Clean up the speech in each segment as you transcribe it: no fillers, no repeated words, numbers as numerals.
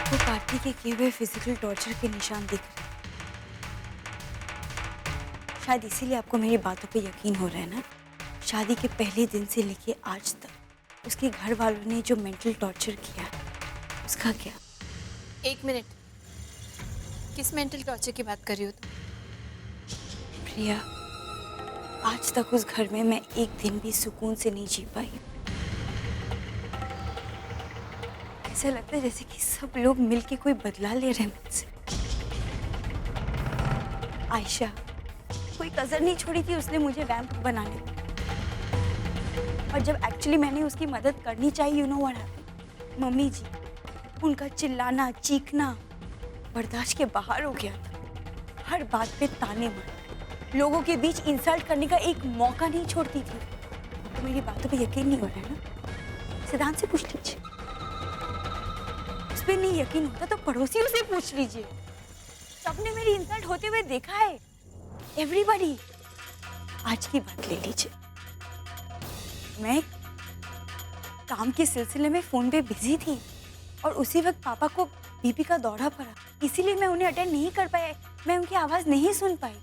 आपको कार्तिक के किए हुए फिजिकल टॉर्चर के निशान दिख रहे हैं। शायद इसीलिए आपको मेरी बातों पे यकीन हो रहा है ना। शादी के पहले दिन से लेके आज तक उसके घर वालों ने जो मेंटल टॉर्चर किया है, उसका क्या? एक मिनट, किस मेंटल टॉर्चर की बात कर रही हो तुम? प्रिया, आज तक उस घर में मैं एक दिन भी सुकून से नहीं जी पाई। ऐसा लगता है जैसे कि सब लोग मिलके कोई बदला ले रहे हैं मुझसे। आयशा, कोई कसर नहीं छोड़ी थी उसने मुझे वैम्प बनाने में। और जब एक्चुअली मैंने उसकी मदद करनी चाहिए, you know what happened? Mummy ji, उनका चिल्लाना चीखना बर्दाश्त के बाहर हो गया था। हर बात पे ताने मारना, लोगों के बीच इंसल्ट करने का एक मौका नहीं छोड़ती थी। तो मेरी बातों पे यकीन नहीं हो रहा है ना? सिद्धांत से पूछ लीजिए। उस पर नहीं यकीन होता तो पड़ोसियों से पूछ लीजिए। सबने मेरी इंसल्ट होते हुए देखा है, एवरीबॉडी। आज की बात ले लीजिए, मैं काम के सिलसिले में फोन पे बिजी थी और उसी वक्त पापा को बीपी का दौरा पड़ा, इसीलिए मैं उन्हें अटेंड नहीं कर पाया। मैं उनकी आवाज नहीं सुन पाई।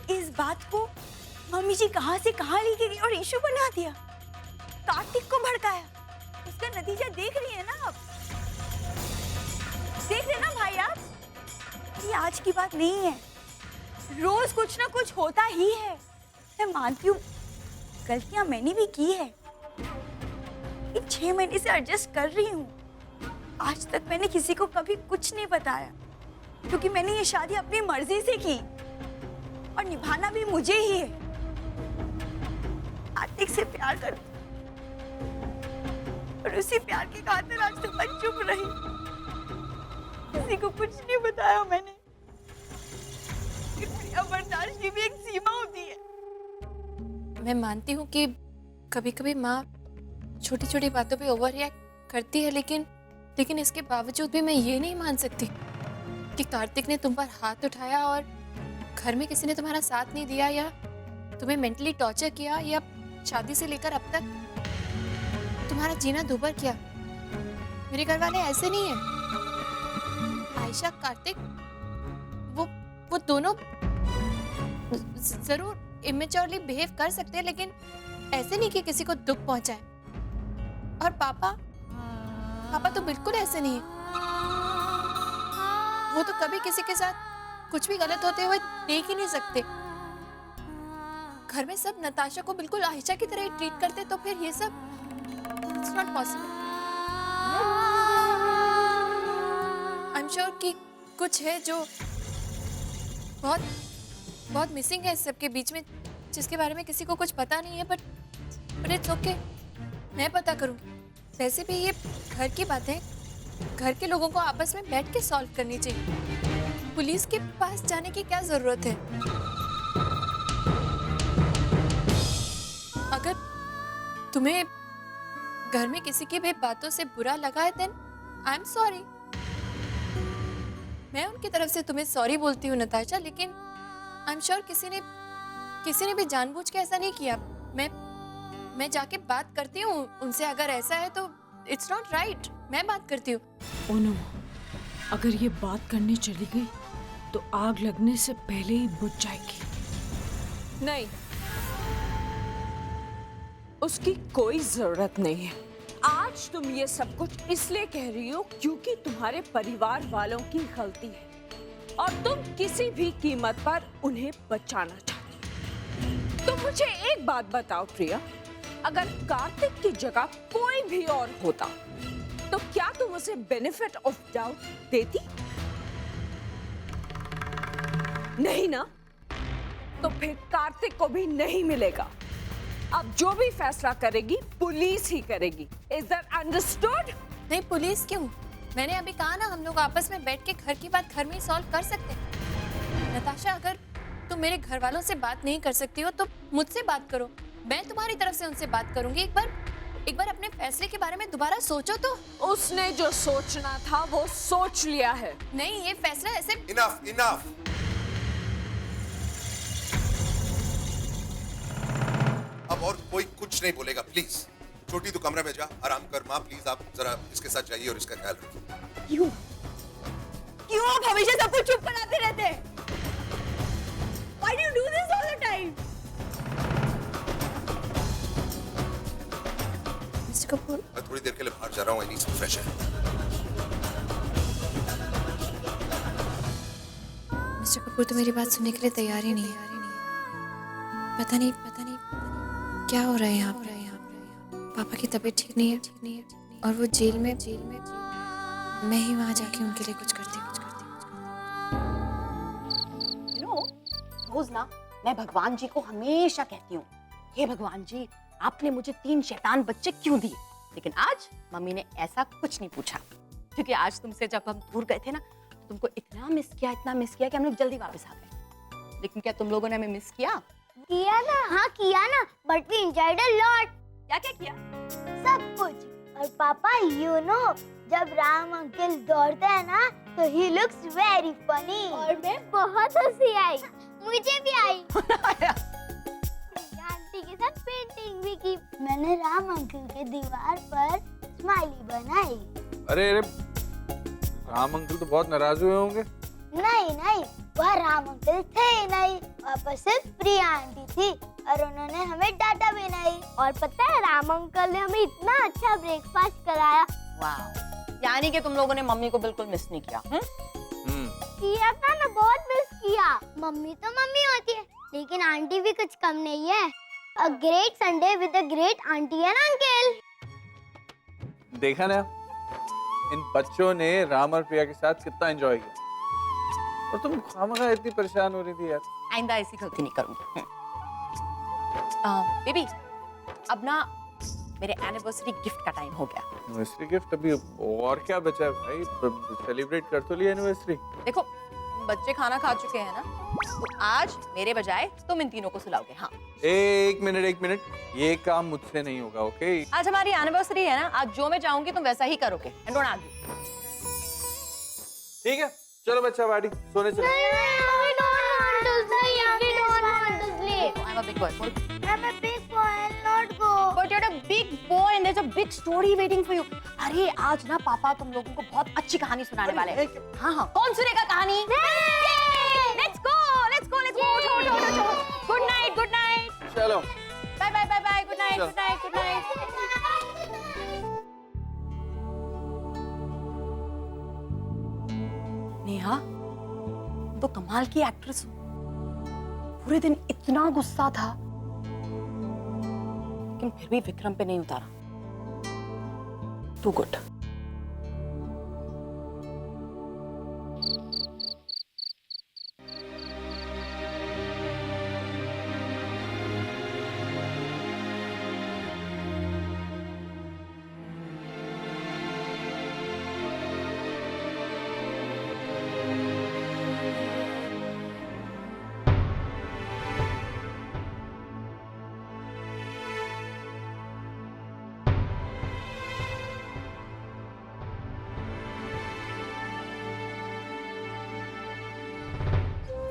इस बात को मम्मी जी कहां से कहां लेके गई और इशू बना दिया, कार्तिक को भड़काया। उसका नतीजा देख रही है ना आप, देख रहे ना भाई आप? ये आज की बात नहीं है, रोज कुछ ना कुछ होता ही है। मैं मानती हूँ गलतियां मैंने भी की है, इन 6 महीने से एडजस्ट कर रही हूँ। आज तक मैंने किसी को कभी कुछ नहीं बताया, क्योंकि मैंने ये शादी अपनी मर्जी से की और निभाना भी मुझे ही है। कार्तिक से प्यार करती और उसी प्यार के खातिर आज तक मैं चुप रही, किसी को कुछ नहीं बताया मैंने। प्रिया, बर्दाश्त की भी एक सीमा होती है। मैं मानती हूँ कि कभी कभी माँ छोटी छोटी बातों पे ओवर रिएक्ट करती है, लेकिन इसके बावजूद भी मैं ये नहीं मान सकती कि कार्तिक ने तुम पर हाथ उठाया और घर में किसी ने तुम्हारा साथ नहीं दिया या तुम्हें मेंटली टॉर्चर किया या शादी से लेकर अब तक तुम्हारा जीना दूभर किया। मेरे घर वाले ऐसे नहीं है। आयशा, कार्तिक, वो दोनों जरूर इमेच्योरली बिहेव कर सकते हैं, लेकिन ऐसे नहीं कि किसी को दुख पहुंचाए। और पापा तो बिल्कुल ऐसे नहीं है। वो तो कभी किसी के साथ कुछ भी गलत होते हुए देख ही नहीं सकते। घर में सब नताशा को बिल्कुल आयशा की तरह ही ट्रीट करते, तो फिर ये सब it's not possible. I am sure कि कुछ है जो बहुत बहुत मिसिंग है इस सब के बीच में, जिसके बारे में किसी को कुछ पता नहीं है। बट इट्स ओके, मैं पता करूंगी। वैसे भी ये घर की बातें घर के लोगों को आपस में बैठ के सॉल्व करनी चाहिए। पुलिस के पास जाने की क्या जरूरत है? अगर तुम्हें घर में किसी की भी बातों से बुरा लगा है, देन आई एम सॉरी। मैं उनकी तरफ से तुम्हें सॉरी बोलती हूँ नताशा, लेकिन आई एम श्योर किसी ने भी जानबूझ के ऐसा नहीं किया। मैं जाके बात करती हूँ उनसे, अगर ऐसा है तो इट्स नॉट राइट। मैं बात करती हूँ। ओनो, अगर ये बात करने चली गई तो आग लगने से पहले ही बुझ जाएगी। नहीं, उसकी कोई जरूरत नहीं है। आज तुम ये सब कुछ इसलिए कह रही हो क्योंकि तुम्हारे परिवार वालों की गलती है और तुम किसी भी कीमत पर उन्हें बचाना चाहती हो। तो मुझे एक बात बताओ प्रिया, अगर कार्तिक की जगह कोई भी और होता तो क्या तुम उसे बेनिफिट ऑफ डाउट देती? नहीं ना? तो फिर कार्तिक को भी नहीं मिलेगा। अब जो भी फैसला करेगी पुलिस ही करेगी। Is that understood? नहीं, पुलिस क्यों? मैंने अभी कहा ना, हम लोग आपस में बैठ के घर की बात घर में ही सॉल्व कर सकते हैं। नताशा, अगर तुम मेरे घर वालों से बात नहीं कर सकती हो तो मुझसे बात करो, मैं तुम्हारी तरफ से उनसे बात करूंगी। एक बार अपने फैसले के बारे में दोबारा सोचो तो। उसने जो सोचना था वो सोच लिया है। नहीं, ये फैसला ऐसे। इनफ। अब और कोई कुछ नहीं बोलेगा, प्लीज। छोटी, तू कमरे में जा, आराम कर। माँ प्लीज आप जरा इसके साथ जाइए और इसका ख्याल रखिए। क्यों आप हमेशा सब कुछ चुप कराते रहते हैं? Why do you do this all the time? Mister Kapoor, मैं थोड़ी देर के लिए बाहर जा रहा हूँ, I need some fresh air. Mister Kapoor तो मेरी बात सुनने के लिए तैयार ही नहीं है। पता नहीं क्या हो रहा है यहाँ पर। पापा की तबीयत ठीक नहीं है और वो जेल में मैं ही वहाँ जाके उनके लिए कुछ करती। यू नो रोज ना मैं भगवान जी को हमेशा कहती हूँ, हे भगवान जी आपने मुझे 3 शैतान बच्चे क्यों दिए, लेकिन आज मम्मी ने ऐसा कुछ नहीं पूछा, क्योंकि आज तुमसे जब हम दूर गए थे ना तो तुमको इतना मिस किया कि हम लोग जल्दी वापस आ गए। लेकिन क्या तुम लोगों ने हमें मिस किया? ना, हाँ किया ना, but we enjoyed a lot. क्या किया? सब कुछ। और पापा यू नो जब राम अंकल दौड़ते हैं ना तो ही लुक्स वेरी फनी। और मैं बहुत हंसी आई, मुझे भी आई। आंटी के साथ पेंटिंग भी की। मैंने राम अंकल के दीवार पर स्माइली बनाई। अरे राम अंकल तो बहुत नाराज हुए होंगे। नहीं, वह राम अंकल थे ही नहीं, वहाँ पर सिर्फ प्रिया आंटी थी और उन्होंने हमें डांटा भी नहीं। और पता है राम अंकल ने हमें इतना अच्छा ब्रेकफास्ट कराया। वाह, यानी कि तुम लोगों ने मम्मी को बिल्कुल मिस नहीं किया। किया था ना, बहुत मिस किया। मम्मी तो मम्मी होती है, लेकिन आंटी भी कुछ कम नहीं है। A great Sunday with a great aunty है ना अंकल। देखा ना, इन बच्चों ने राम और प्रिया के साथ कितना एंजॉय किया और तुम खामखा इतनी परेशान हो रही थी यार। आइंदा ऐसी गलती नहीं करूंगी। बेबी अब ना मेरे एनिवर्सरी गिफ्ट का टाइम हो गया। एनिवर्सरी गिफ्ट अभी और क्या बचा है भाई, सेलिब्रेट कर तो लिया एनिवर्सरी। देखो बच्चे खाना खा चुके हैं ना, तो आज मेरे बजाय तुम इन तीनों को सुलाओगे। हाँ, एक मिनट, ये काम मुझसे नहीं होगा, ओके? आज हमारी एनिवर्सरी है ना, आज जो मैं चाहूंगी तुम वैसा ही करोगे। And don't argue. ठीक है, चलो बच्चा पार्टी, सोने चलो। I'm a big boy. I'm a big boy, I'll not go. But you're a big boy and there's a big story waiting for you. अरे आज ना पापा तुम लोगों को बहुत अच्छी कहानी सुनाने वाले हैं। हाँ, कौन सुनेगा कहानी? Let's go. उठो। Good night. चलो, Bye. Good night. नेहा, तो कमाल की एक्ट्रेस हो। पूरे दिन इतना गुस्सा था, लेकिन फिर भी विक्रम पे नहीं उतारा। Too good.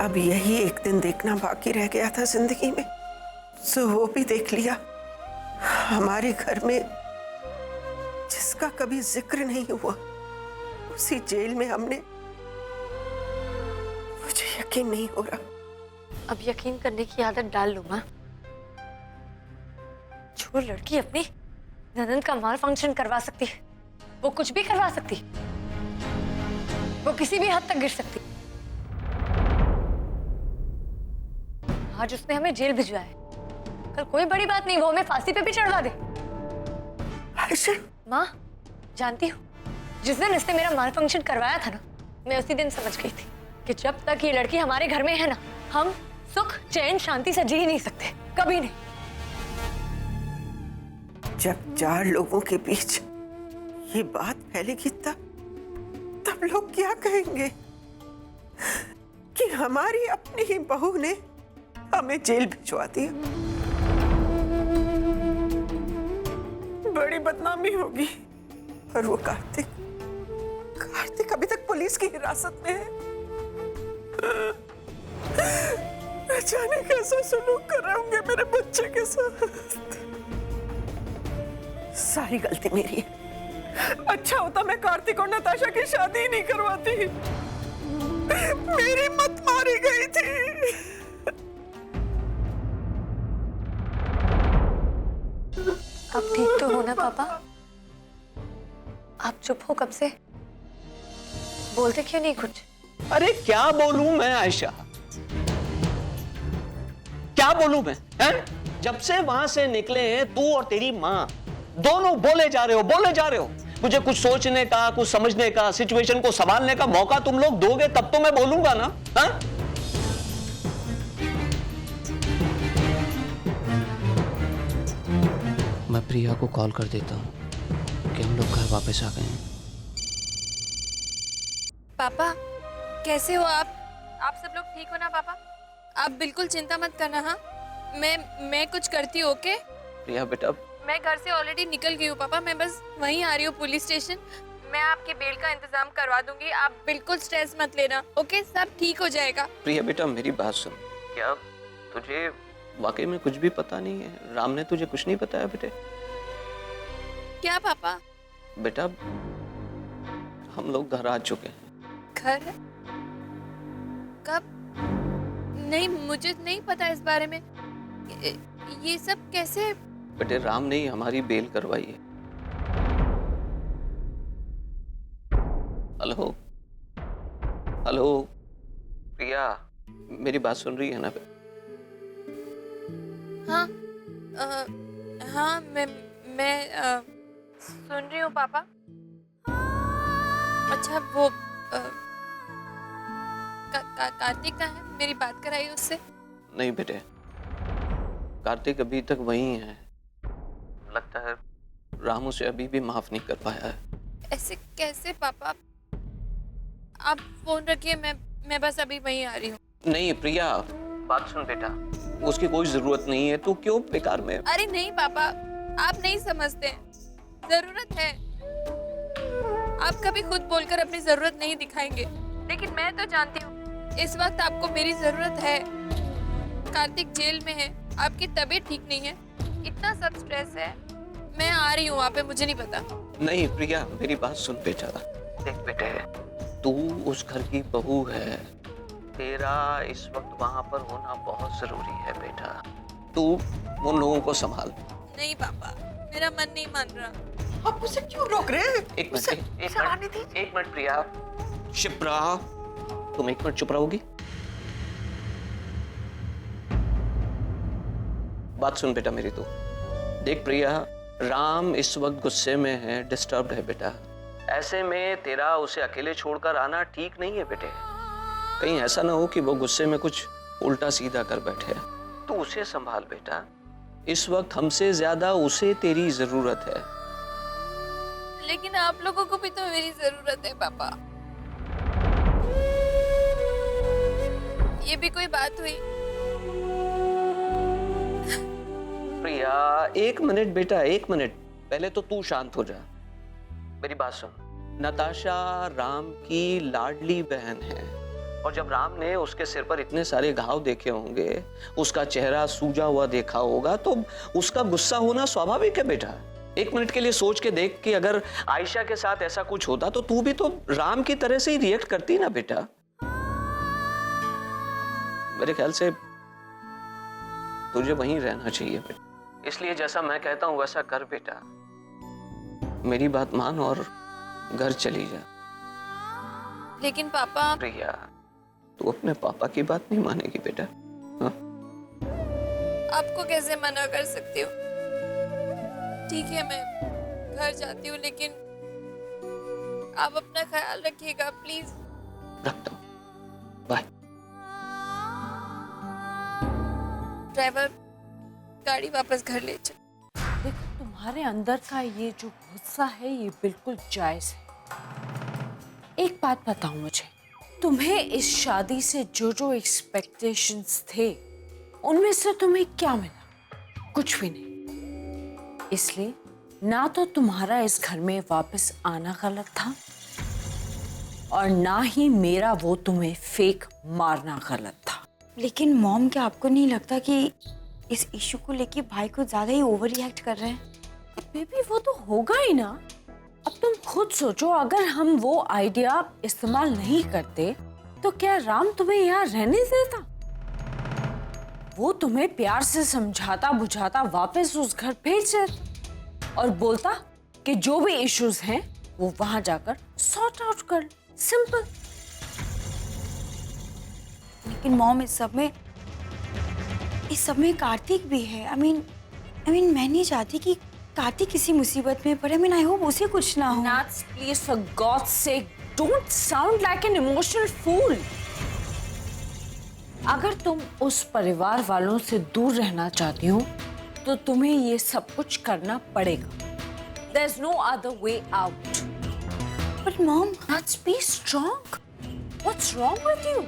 अब यही एक दिन देखना बाकी रह गया था जिंदगी में, सो वो भी देख लिया। हमारे घर में जिसका कभी जिक्र नहीं हुआ, उसी जेल में हमने। मुझे यकीन नहीं हो रहा। अब यकीन करने की आदत डाल लो माँ। जो लड़की अपनी ननद का माल फंक्शन करवा सकती है, वो कुछ भी करवा सकती है। वो किसी भी हद तक गिर सकती। आज उसने हमें जेल भिजवाया है, कल कोई बड़ी बात नहीं, वो हमें फांसी पे भी चढ़वा दे। माँ जानती हो, जिस दिन इसने मेरा माल फंक्शन करवाया था ना, मैं उसी दिन समझ गई थी कि जब तक ये लड़की हमारे घर में है ना, हम सुख चैन शांति से जी ही नहीं सकते, कभी नहीं। जब 4 लोगों के बीच ये बात फैलेगी तब लोग क्या कहेंगे कि हमारी अपनी ही बहू ने हमें जेल भिजवा दिया। बड़ी बदनामी होगी। और वो कार्तिक अभी तक पुलिस की हिरासत में है। न जाने कैसा सलूक कर रहे होंगे मेरे बच्चे के साथ। सारी गलती मेरी है। अच्छा होता मैं कार्तिक और नताशा की शादी ही नहीं करवाती। मेरी मत मारी गई थी। आप ठीक तो हो ना पापा? आप चुप हो कब से? बोलते क्यों नहीं कुछ? अरे क्या बोलूं मैं आयशा, क्या बोलूं मैं, हैं? जब से वहां से निकले हैं तू और तेरी माँ दोनों बोले जा रहे हो। मुझे कुछ सोचने का, कुछ समझने का, सिचुएशन को संभालने का मौका तुम लोग दोगे तब तो मैं बोलूंगा ना। हाँ? मैं प्रिया को कॉल कर देता हूँ कि हम लोग घर वापस आ गए हैं। पापा कैसे हो आप? आप सब लोग ठीक हो ना पापा? आप बिल्कुल चिंता मत करना। हाँ, मैं कुछ करती हूँ। ओके प्रिया बेटा, मैं घर से ऑलरेडी निकल गई हूँ पापा। मैं बस वहीं आ रही हूँ पुलिस स्टेशन। मैं आपके बेल का इंतजाम करवा दूंगी, आप बिल्कुल स्ट्रेस मत लेना। ओके, सब ठीक हो जाएगा। प्रिया बेटा मेरी बात सुन। क्या तुझे वाकई में कुछ भी पता नहीं है? राम ने तुझे कुछ नहीं बताया बेटे? क्या पापा? बेटा हम लोग घर आ चुके हैं। घर? कब? नहीं, मुझे नहीं पता इस बारे में। ये सब कैसे? बेटे राम ने ही हमारी बेल करवाई है। हेलो हेलो प्रिया, मेरी बात सुन रही है ना? हाँ हाँ, मैं सुन रही हूँ पापा। अच्छा वो कार्तिक का है? मेरी बात कराई उससे? नहीं बेटे, कार्तिक अभी तक वहीं है। लगता है राम उसे अभी भी माफ नहीं कर पाया है। ऐसे कैसे पापा? आप फोन रखिए, मैं बस अभी वहीं आ रही हूँ। नहीं प्रिया, बात सुन बेटा, उसकी कोई जरूरत नहीं है, तू क्यों बेकार में? अरे नहीं पापा, आप नहीं समझते, जरूरत है। आप कभी खुद बोलकर अपनी जरूरत नहीं दिखाएंगे, लेकिन मैं तो जानती हूँ इस वक्त आपको मेरी जरूरत है। कार्तिक जेल में है, आपकी तबीयत ठीक नहीं है, इतना सब स्ट्रेस है। मैं आ रही हूँ वहाँ पे, मुझे नहीं पता। नहीं प्रिया मेरी बात सुन बेटा। देख बेटे, तू उस घर की बहू है, तेरा इस वक्त वहाँ पर होना बहुत जरूरी है बेटा। तू उन लोगों को संभाल। नहीं पापा, मेरा मन नहीं मान रहा। आप उसे क्यों रोक रहे हैं? एक मिनट प्रिया, शिप्रा तुम एक मिनट चुप रहोगी? बात सुन बेटा मेरी। तो देख प्रिया, राम इस वक्त गुस्से में है, डिस्टर्ब्ड है बेटा। ऐसे में तेरा उसे अकेले छोड़कर आना ठीक नहीं है बेटे। कहीं ऐसा ना हो कि वो गुस्से में कुछ उल्टा सीधा कर बैठे। तू उसे संभाल बेटा, इस वक्त हमसे ज्यादा उसे तेरी जरूरत है। लेकिन आप लोगों को भी तो मेरी जरूरत है पापा। ये भी कोई बात हुई? प्रिया एक मिनट बेटा, एक मिनट। पहले तो तू शांत हो जा। मेरी बात सुन, नताशा राम की लाडली बहन है, और जब राम ने उसके सिर पर इतने सारे घाव देखे होंगे, उसका चेहरा सूजा हुआ देखा होगा, तो उसका गुस्सा होना स्वाभाविक है बेटा। एक मिनट के लिए सोच के देख कि अगर आयशा के साथ ऐसा कुछ होता तो तू भी तो राम की तरह से ही रिएक्ट करती ना बेटा। मेरे ख्याल से तुझे वहीं रहना चाहिए बेटा। इसलिए जैसा मैं कहता हूं वैसा कर बेटा। मेरी बात मान और घर चली जा। लेकिन पापा। प्रिया, तू अपने पापा की बात नहीं मानेगी बेटा। हाँ? आपको कैसे मना कर सकती हूँ? ठीक है, मैं घर जाती हूँ, लेकिन आप अपना ख्याल रखिएगा प्लीज। रखता हूँ, बाय। ड्राइवर, गाड़ी वापस घर ले चल। देखो, तुम्हारे अंदर का ये जो गुस्सा है ये बिल्कुल जायज है। एक बात बताओ मुझे, तुम्हें इस शादी से जो जो एक्सपेक्टेशंस थे उनमें से तुम्हें क्या मिला? कुछ भी नहीं। इसलिए ना तो तुम्हारा इस घर में वापस आना गलत था, और ना ही मेरा वो तुम्हें फेक मारना गलत था। लेकिन मॉम, क्या आपको नहीं लगता कि इस इशू को लेके भाई को ज्यादा ही ओवर रिएक्ट कर रहे हैं? बेबी वो तो होगा ही ना। अब तुम खुद सोचो, अगर हम वो आइडिया इस्तेमाल नहीं करते तो क्या राम तुम्हें यहाँ रहने देता? वो तुम्हें प्यार से समझाता बुझाता वापस उस घर भेज देता और बोलता कि जो भी इश्यूज हैं वो वहां जाकर सॉर्ट आउट कर। सिंपल। लेकिन मॉम इस सब में कार्तिक भी है। आई मीन मैं नहीं चाहती कि कार्तिक किसी मुसीबत में पड़े। आई होप उसे कुछ ना हो। Nats, please, for God's sake, don't sound like an emotional fool. अगर तुम उस परिवार वालों से दूर रहना चाहती हो तो तुम्हें ये सब कुछ करना पड़ेगा। There's no other way out. But mom, Nats, be strong. What's wrong with you?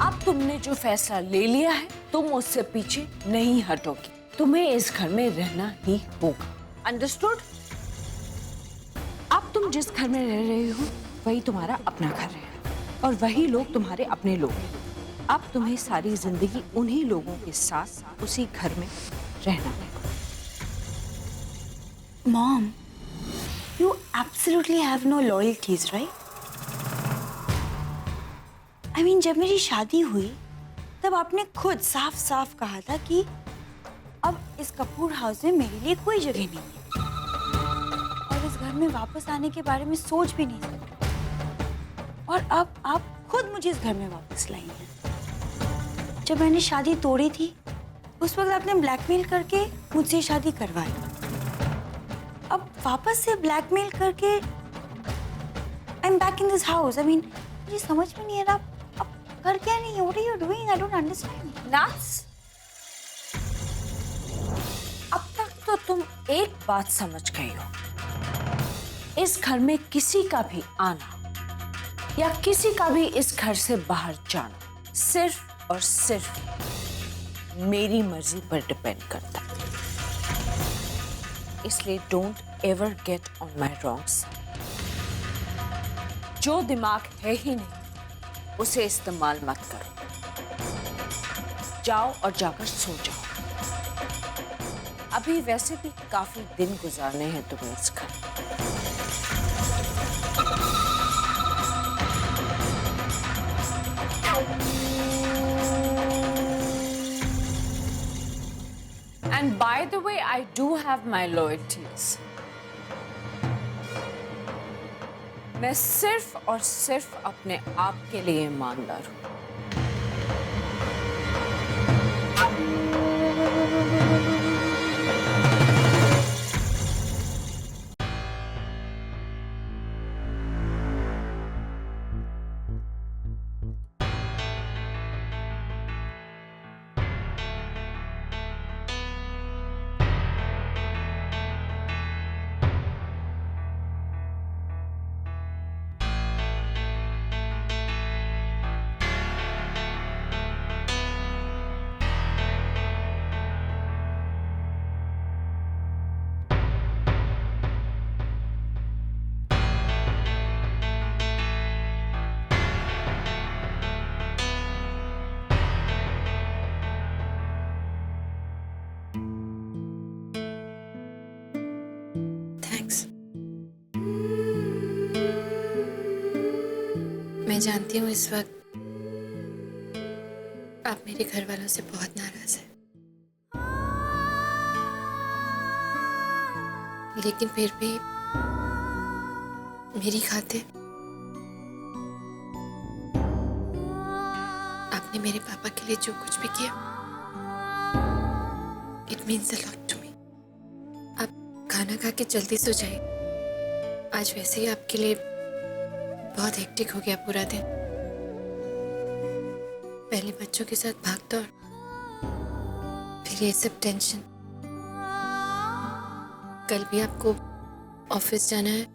अब तुमने जो फैसला ले लिया है तुम उससे पीछे नहीं हटोगी। तुम्हें इस घर में रहना ही होगा। अंडरस्टूड? अब तुम जिस घर में रह रहे हो वही तुम्हारा अपना घर है और वही लोग तुम्हारे अपने लोग हैं। अब तुम्हें सारी जिंदगी उन्हीं लोगों के साथ उसी घर में रहना है। Mom, you absolutely have no loyalties, right? I mean, जब मेरी शादी हुई तब आपने खुद साफ साफ कहा था कि अब इस कपूर हाउस में मेरे लिए कोई जगह नहीं है और इस घर में वापस आने के बारे में सोच भी नहीं सकती। और अब आप खुद मुझे इस घर में वापस लाई हैं। जब मैंने शादी तोड़ी थी उस वक्त आपने ब्लैकमेल करके मुझसे शादी करवाई। अब वापस से ब्लैकमेल करके I am back in this house. I mean मुझे समझ में नहीं आ रहा आप कर क्या नहीं। What are you doing? I don't understand. Nats, अब तक तो तुम एक बात समझ गई हो। इस घर में किसी का भी आना या किसी का भी इस घर से बाहर जाना सिर्फ और सिर्फ मेरी मर्जी पर डिपेंड करता है। इसलिए don't ever get on my wrong side. जो दिमाग है ही नहीं उसे इस्तेमाल मत करो। जाओ और जाकर सो जाओ। अभी वैसे भी काफी दिन गुजारने हैं तुम्हें इस घर। And by the way, I do have my loyalties. मैं सिर्फ और सिर्फ अपने आप के लिए ईमानदार हूं। मैं जानती हूँ इस वक्त आप मेरे घर वालों से बहुत नाराज हैं, लेकिन फिर भी मेरी खातिर आपने मेरे पापा के लिए जो कुछ भी किया, it means a lot to me. आप खाना खा के जल्दी सो जाइए। आज वैसे ही आपके लिए बहुत हेक्टिक हो गया पूरा दिन। पहले बच्चों के साथ भाग दौड़, फिर ये सब टेंशन। कल भी आपको ऑफिस जाना है,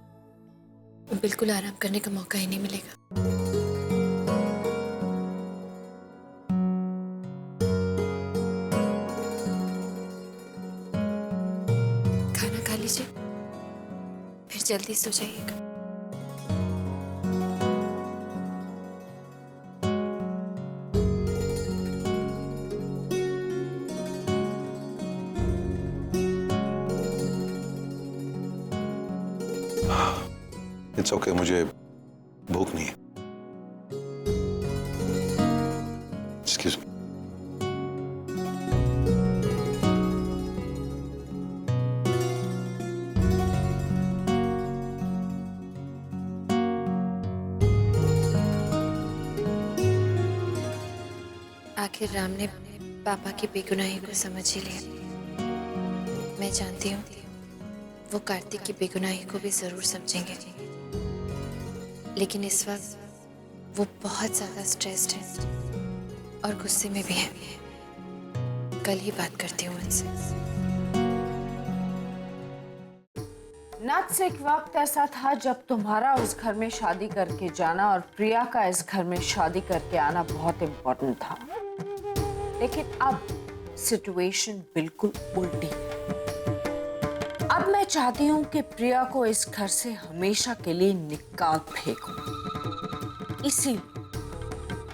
बिल्कुल आराम करने का मौका ही नहीं मिलेगा। खाना खा लीजिए, फिर जल्दी सो जाइएगा। इट्स ओके, मुझे भूख नहीं है। Excuse me. आखिर राम ने पापा की बेगुनाही को समझ ही लिया। मैं जानती हूँ वो कार्तिक की बेगुनाही को भी जरूर समझेंगे, लेकिन इस वक्त वो बहुत ज्यादा स्ट्रेस्ड है और गुस्से में भी है। कल ही बात करती हूँ उनसे। नट्स, एक वक्त ऐसा था जब तुम्हारा उस घर में शादी करके जाना और प्रिया का इस घर में शादी करके आना बहुत इम्पोर्टेंट था, लेकिन अब सिचुएशन बिल्कुल उल्टी है। अब मैं चाहती हूँ कि प्रिया को इस घर से हमेशा के लिए निकाल फेंकूं। इसीलिए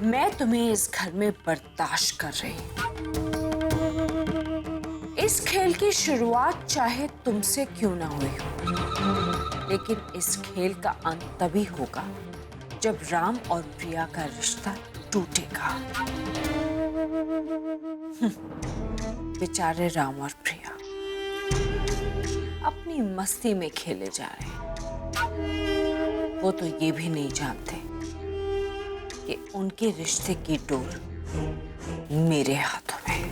मैं तुम्हें इस घर में बर्दाश्त कर रही हूँ। इस खेल की शुरुआत चाहे तुमसे क्यों ना हुई हो, लेकिन इस खेल का अंत तभी होगा जब राम और प्रिया का रिश्ता टूटेगा। बेचारे राम और प्रिया अपनी मस्ती में खेले जा रहे हैं। वो तो ये भी नहीं जानते कि उनके रिश्ते की डोर मेरे हाथों में है।